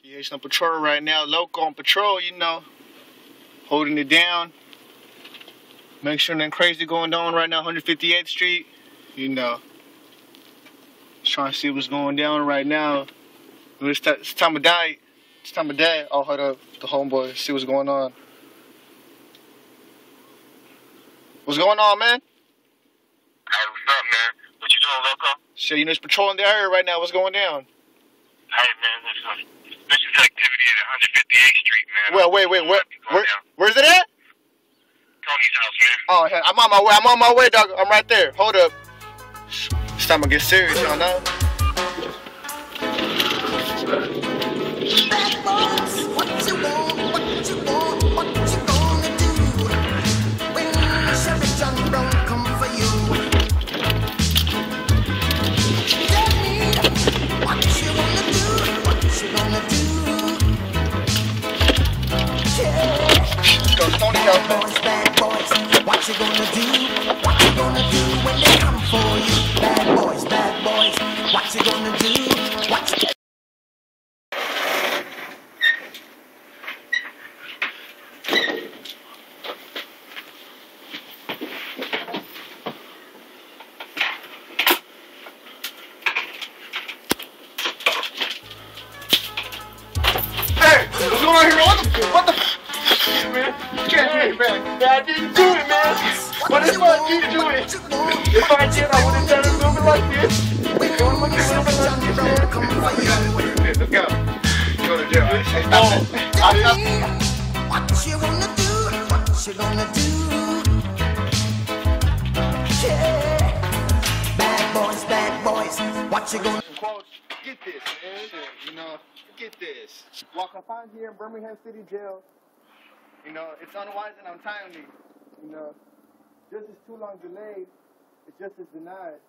Yeah, he's on patrol right now. Local on patrol, you know. Holding it down. Make sure nothing crazy going on right now, 158th Street. You know. Just trying to see what's going down right now. It's time of day. It's time of day. I'll hold up the homeboy, see what's going on. What's going on, man? Hey, what's up, man? What you doing, loco? Shit, you know, it's patrolling the area right now. What's going down? Hey, man, there's suspicious activity at 158th Street, man. Well, wait. Where's it at? Tony's house, man. Oh, hell, I'm on my way. I'm on my way, dog. I'm right there. Hold up. It's time to get serious, y'all know? Bad boys, what you want, what you want, what you gonna do when Chevy John don't come for you? Tell me what you gonna do, what you gonna do? Yeah. Bad boys, what you gonna do? What you gonna do when they come for you? Bad boys, what you gonna do? What you What's going on here? What the man? You can't do it, man. I didn't do it, man. What if I did do it? If I did, I would have done it a little bit like this. It would have looked a little bit like this, man. Let's go. Go to jail. What you gonna do? What you gonna do? Yeah. Bad boys, what you gonna do? Get this, man. You know, get this. While confined here in Birmingham City Jail, you know, it's unwise and untimely. You know, justice too long delayed is justice denied.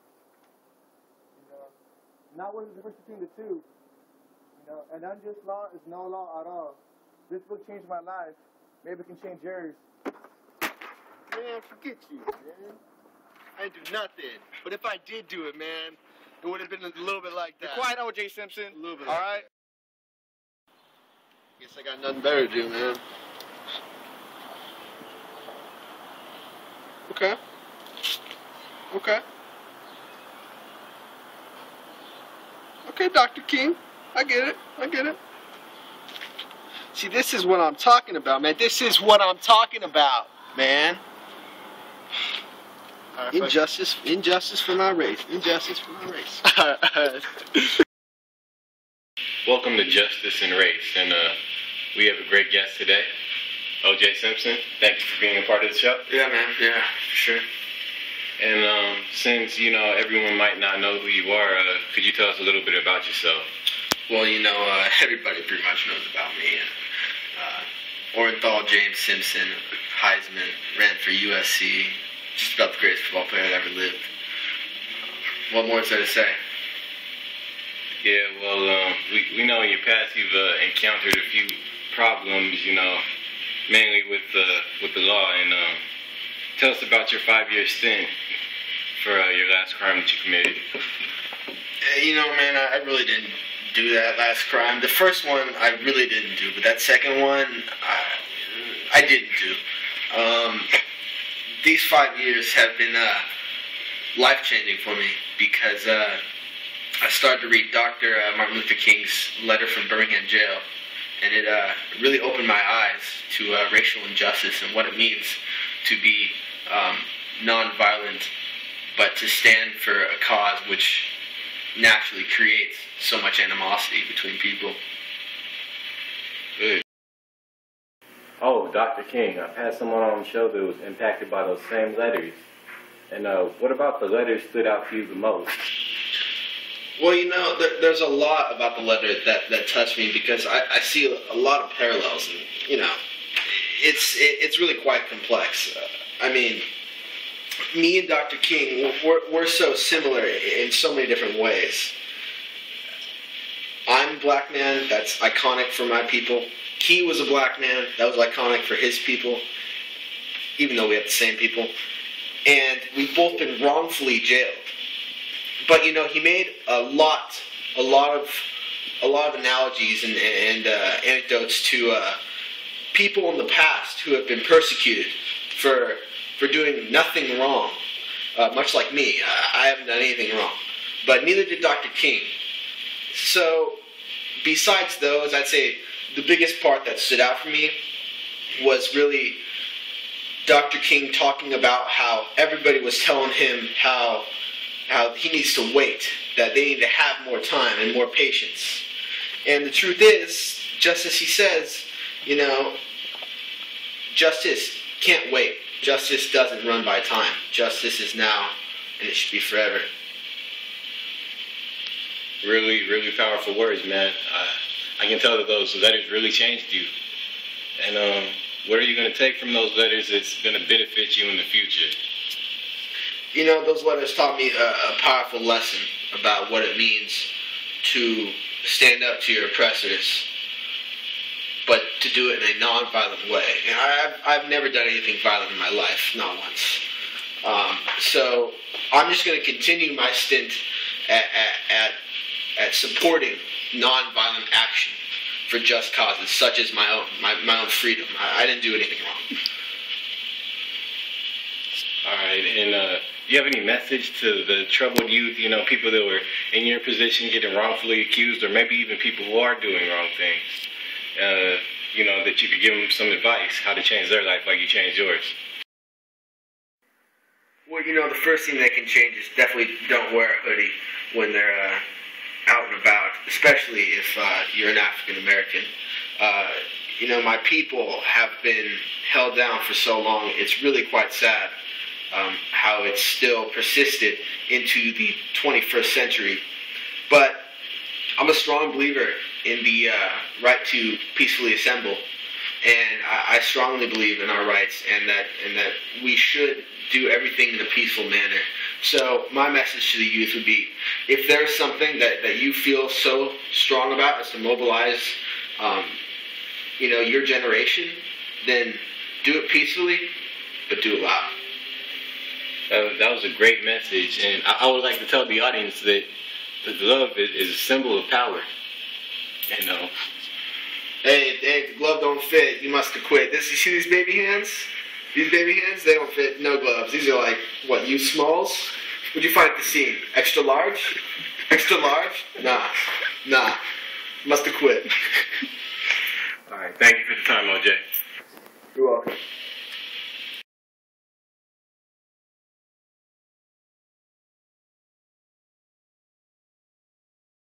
You know, not what is the difference between the two. You know, an unjust law is no law at all. This book changed my life. Maybe it can change yours. Man, forget you, man. I didn't do nothing. But if I did do it, man, it would have been a little bit like that. Be quiet, O.J. Simpson. A little bit. All right. Guess I got nothing better to do, man. Okay. Okay, Dr. King. I get it. See, this is what I'm talking about, man. This is what I'm talking about, man. Injustice for my race. Welcome to Justice and Race, and we have a great guest today, O.J. Simpson. Thank you for being a part of the show. Yeah, man. Yeah, for sure. And since, you know, everyone might not know who you are, could you tell us a little bit about yourself? Well, you know, everybody pretty much knows about me. Orenthal James Simpson, Heisman, ran for USC. Just about the greatest football player that ever lived. What more is there to say? Yeah, well, we know in your past you've encountered a few problems, you know, mainly with the law. And tell us about your 5-year stint for your last crime that you committed. You know, man, I really didn't do that last crime. The first one I really didn't do, but that second one I didn't do. These 5 years have been life-changing for me because I started to read Dr. Martin Luther King's letter from Birmingham jail, and it really opened my eyes to racial injustice and what it means to be non-violent, but to stand for a cause which naturally creates so much animosity between people. Good. Oh, Dr. King, I've had someone on the show that was impacted by those same letters. And what about the letters stood out to you the most? Well, you know, there's a lot about the letter that touched me because I see a lot of parallels, and you know, it's really quite complex. I mean, me and Dr. King, we're so similar in so many different ways. I'm a black man, that's iconic for my people. He was a black man, that was iconic for his people, even though we have the same people. And we've both been wrongfully jailed. But, you know, he made a lot of a lot of analogies and anecdotes to people in the past who have been persecuted for doing nothing wrong. Much like me, I haven't done anything wrong, but neither did Dr. King. So, besides those, I'd say the biggest part that stood out for me was really Dr. King talking about how everybody was telling him how he needs to wait, that they need to have more time and more patience. And the truth is, just as he says, justice can't wait. Justice doesn't run by time. Justice is now, and it should be forever. Really, really powerful words, man. I can tell that those letters really changed you. And what are you going to take from those letters that's going to benefit you in the future? Those letters taught me a powerful lesson about what it means to stand up to your oppressors, but to do it in a non-violent way. I've never done anything violent in my life, not once. So I'm just going to continue my stint at supporting non-violent action for just causes, such as my own freedom. I didn't do anything wrong. All right, and do you have any message to the troubled youth, people that were in your position getting wrongfully accused, or maybe even people who are doing wrong things, that you could give them some advice how to change their life like you changed yours? Well, the first thing they can change is definitely don't wear a hoodie when they're out and about, especially if you're an African American. My people have been held down for so long. It's really quite sad how it's still persisted into the 21st century. But I'm a strong believer in the right to peacefully assemble, and I strongly believe in our rights and that we should do everything in a peaceful manner. So my message to the youth would be, if there's something that you feel so strong about as to mobilize your generation, then do it peacefully, but do it loud. That was a great message, and I would like to tell the audience that the glove is a symbol of power. Hey, if the glove don't fit, you must have quit. You see these baby hands? These baby hands, they don't fit no gloves. These are like, what, you smalls? What'd you find at the scene? Extra large? Extra large? Nah. Must have quit. All right, thank you for the time, OJ. You're welcome.